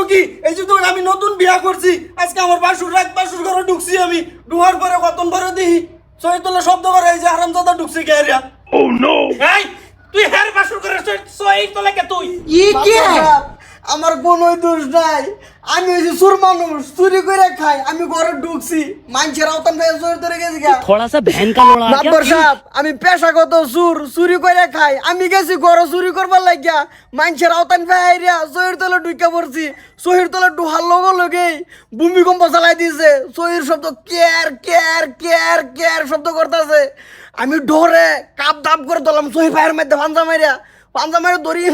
কি এই যে তো আমি নতুন বিয়া করছি আজকে আমার বাসুর ঘরে ঢুকছি আমি ঢুকার পরে কতন ভরে দিই সৈতলে শব্দ করে এই যে হারামজাদা ঢুকছে কে এরিয়া ও নো এই তুই হের বাসুর ঘরে সৈতলে কে তুই আমার কোনো দোষ নাই আমি ওই যে সুর মানুষ চুরি করে খাই আমি ঘরে ঢুকছি মানুষের আওতান ভাই চুরি করে গেছি গা थोड़ा सा बहन का लोड़ा মাতবর সাহেব আমি পেশাগত চুরি করে খাই আমি গেছি ঘরে চুরি করবার লাগিয়া মানুষের আওতান ভাই আইরা চহির তলে ঢুকে পড়ছি চহির তলে ঢুকার লগে লগে ভূমিকম্প চালাই দিয়েছে চহির শব্দ কেয়ার কেয়ার কেয়ার কেয়ার শব্দ করতেছে আমি ডরে কাপ দাপ করে তোলাম চহির ভাইয়ের মধ্যে পাঞ্জা মারে ধরি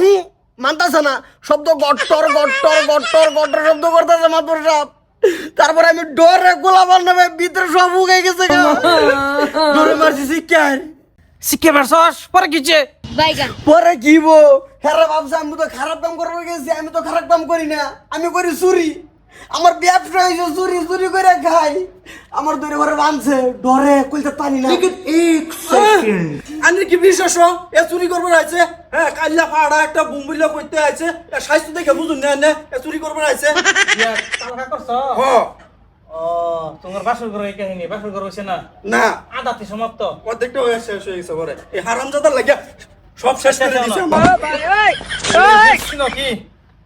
মানতাছে না শব্দ গট্টর গট্টর গট্টর গট্টর শব্দ করতেছে মাতবর সাহেব তারপরে আমি ডরে গোলা বান্ধাবে ভিতরে সব উগে গেছে ডরে মারছি শিখে বেরছস পরে কিছে পরে কি বো হেরা ভাবছে আমি তো খারাপ কাম করবো গেছি আমি তো খারাপ কাম করি না আমি করি চুরি আমার ব্যবসা হয়েছে চুরি চুরি করে খাই আমার দৈরে ঘরে বাঁধছে ডরে কইতে পারি না আনি কি বিশ্বাস এ চুরি করবে আইছে হ্যাঁ কাল্লা ফাড়া একটা বুম্বিলা কইতে আইছে স্বাস্থ্য দেখে বুঝুন না এ চুরি করবে আইছে তালকা করছ হ্যাঁ ও তোমার বাসর ঘর এই কাহিনী বাসর ঘর হইছে না না আদাতে সমাপ্ত অর্ধেকটা হয়ে শেষ হয়ে গেছে পরে এই হারামজাদার লাগিয়া সব শেষ করে দিছে আমার ছিল কি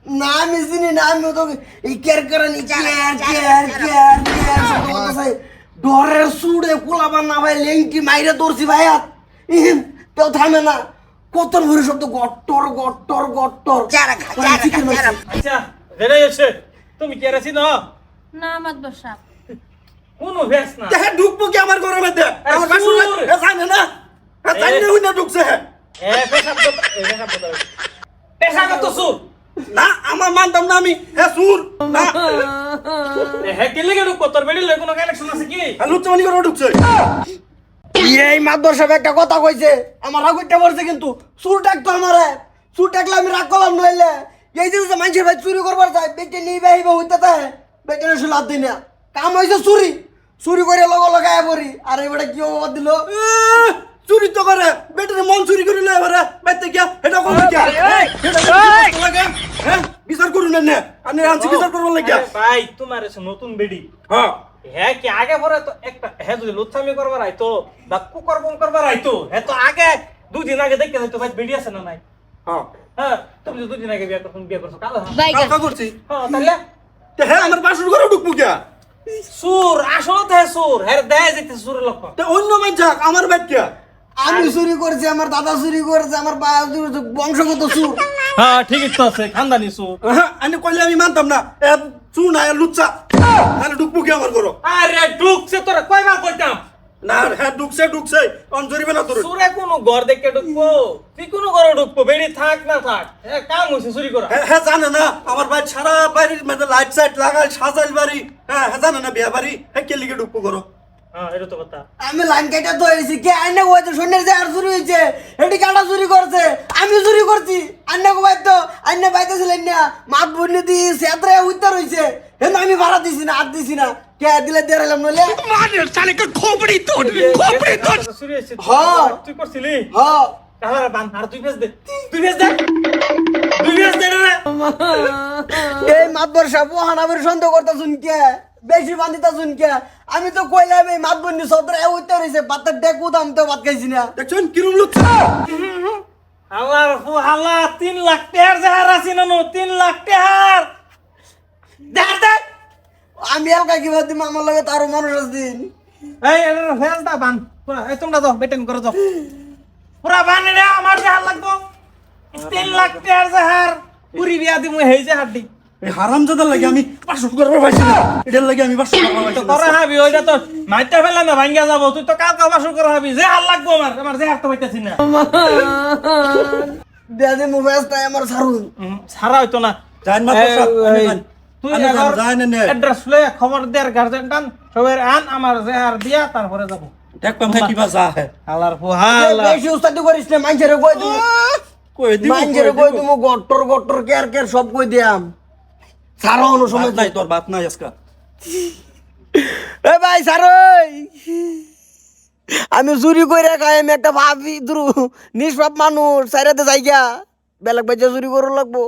না আমি চিনি না আমি তো এই কেয়ার করানি কেয়ার কেয়ার কেয়ার কেয়ার ডরে সুড়ে কোলাবা না ভাই লেংটি মাইরে ধরছি ভাই কেউ থামে না কত ভরে শব্দ গট্টর গট্টর গট্টর আচ্ছা যেটাই হচ্ছে তুমি কে আছি না না মাতবর সাহেব কোনো ভেস না দেখে ঢুকবো কি আমার ঘরের মধ্যে আমার বাসুর এ জানে না এ জানে হই না ঢুকছে এ পেশাগত সুর না আমার মানতাম না আমি হে সুর না হে কে লেগে ঢুকবো তোর বেড়ি লয় কোনো কানেকশন আছে কি লুচ্চামানি করে ঢুকছে এই মাদবর সাহেব একটা কথা কইছে আমার রাগ উঠতে পড়ছে কিন্তু চুর ডাকতো আমারে চুর ডাকলে আমি রাগ করলাম নইলে এই যে মানুষের ভাই চুরি করবার চাই বেটে নিয়ে বাহিবে হইতে তাই বেটে এসে লাভ দিই না কাম হয়েছে চুরি চুরি করে লগায় পড়ি আর এবারে কি অবাদ দিল চুরি তো করে বেটারে মন চুরি করে লয় এবারে বাইতে গিয়া এটা কোন গিয়া হ্যাঁ বিচার করুন না আমি আনছি বিচার করব লাগিয়া ভাই তোমার এসে নতুন বেডি হ্যাঁ হ্যাঁ কি আগে পরে তো একটা হ্যাঁ যদি লুচ্ছামি করবার আইতো বা কুকর্ম করবার আইতো হ্যাঁ তো আগে দুদিন আগে দেখতে যাইতো ভাই বেডি আছে না নাই হ্যাঁ হ্যাঁ তুমি যে দুদিন আগে বিয়ে করছো কালো কালকা করছি হ্যাঁ তাহলে তে হ্যাঁ আমার বাসুর ঘরে ঢুকবো গিয়া সুর আসলে তো সুর হ্যাঁ দেয় যেতে সুরের লক্ষণ তে অন্য মান যাক আমার বাইক গিয়া আমি চুরি করছি আমার দাদা চুরি করেছে আমার বংশগত চুর হ্যাঁ ঠিকই তো আছে খানদানি সুর আমি কইলে আমি মানতাম না এ চুর না লুচ্চা তাহলে ঢুকবো কি আমার ঘরে আরে ঢুকছে তোরা কয়বার কইতাম না হ্যাঁ ঢুকছে অঞ্জরিবে না তোর সুরে কোনো ঘর দেখে ঢুকবো তুই কোনো ঘরে ঢুকবো বেড়ি থাক না থাক হ্যাঁ কাম হয়েছে চুরি করা হ্যাঁ জানে না আমার ভাই সারা বাড়ির মধ্যে লাইট সাইট লাগাই সাজাইল বাড়ি হ্যাঁ জানে না বিয়া বাড়ি হ্যাঁ কে লিগে ঢুকবো করো হ্যাঁ এটা তো কথা আমি লাইন কেটে ধরেছি কে আইনে হয়তো সন্ধ্যের যে আর চুরি হয়েছে এটি কাটা চুরি করছে আমি চুরি করছি আন্না কো বাইতো আন্না বাইতেছিলেন না মাত বন্যে দি সেত্রে উত্তর হইছে হেন আমি ভাড়া দিছি না আর দিছি না কে দিলে দিয়ে রাখলাম নইলে চুরি হয়েছে হ্যাঁ। তুই করছিলি হ্যাঁ তাহলে বান আর তুই ভেজ দে তুই ভেজ দে রে এই মাতবর সাহেব হানাবের সন্দেহ করতে শুনকে বেশি বান্ধিতা শুনকে আমি তো কইলাম এই মাত বন্যি সত্রে উত্তর হইছে ভাতের ডেকু দাম তো ভাত খাইছি না দেখছেন কিরম লুচ্চা আল্লাহর হাল্লা 3 লাখ টাকার জাহার আছে না 3 লাখ টাকার দেখ আমি এলকা কিবা দিম আমার লগে তারও মানুষ আছে দিন এই ফেল দা বান পুরা এই তোমরা যাও বেটেন করে যাও পুরা বান রে আমার জাহার লাগবো 3 লাখ টাকার জাহার পুরি বিয়া দিমু হেই জাহার দি এই হারামজাদার লাগে আমি বাসুর করবার পাইছি না এটার লাগে আমি বাসুর করবার পাইছি তো করে হাবি ওইটা তো মাইটা ফেলা না ভাঙ্গা যাব তুই তো কাল বাসর করে হাবি জাহার লাগবো আমার জাহার তো পাইতাছি না দেদে মোবাইল তাই আমার সারুন ছাড়া হইতো না জান মা তুই আমি এবার জান না অ্যাড্রেস লয়ে খবর দেয়ার গার্জেন টান সবার আন আমার জাহার দিয়া তারপরে যাব দেখবাম হ্যাঁ কিবা যা হ্যাঁ আল্লাহর ফুহাল বেশি উস্তাদি করিস না মাইঞ্জেরে কই দিমু কই দিব মাইঞ্জেরে কই দিমু গট্টর গট্টর কেয়ার কেয়ার সব কই দিয়াম সারো অনু সময় নাই তোর বাত নাই আজকে এ ভাই সারই আমি চুরি কইরা খাই আমি একটা ভাবি দুরু নিষ্পাপ মানুষ সাইরাতে যাইগা বেলাক বাজে চুরি করু লাগবো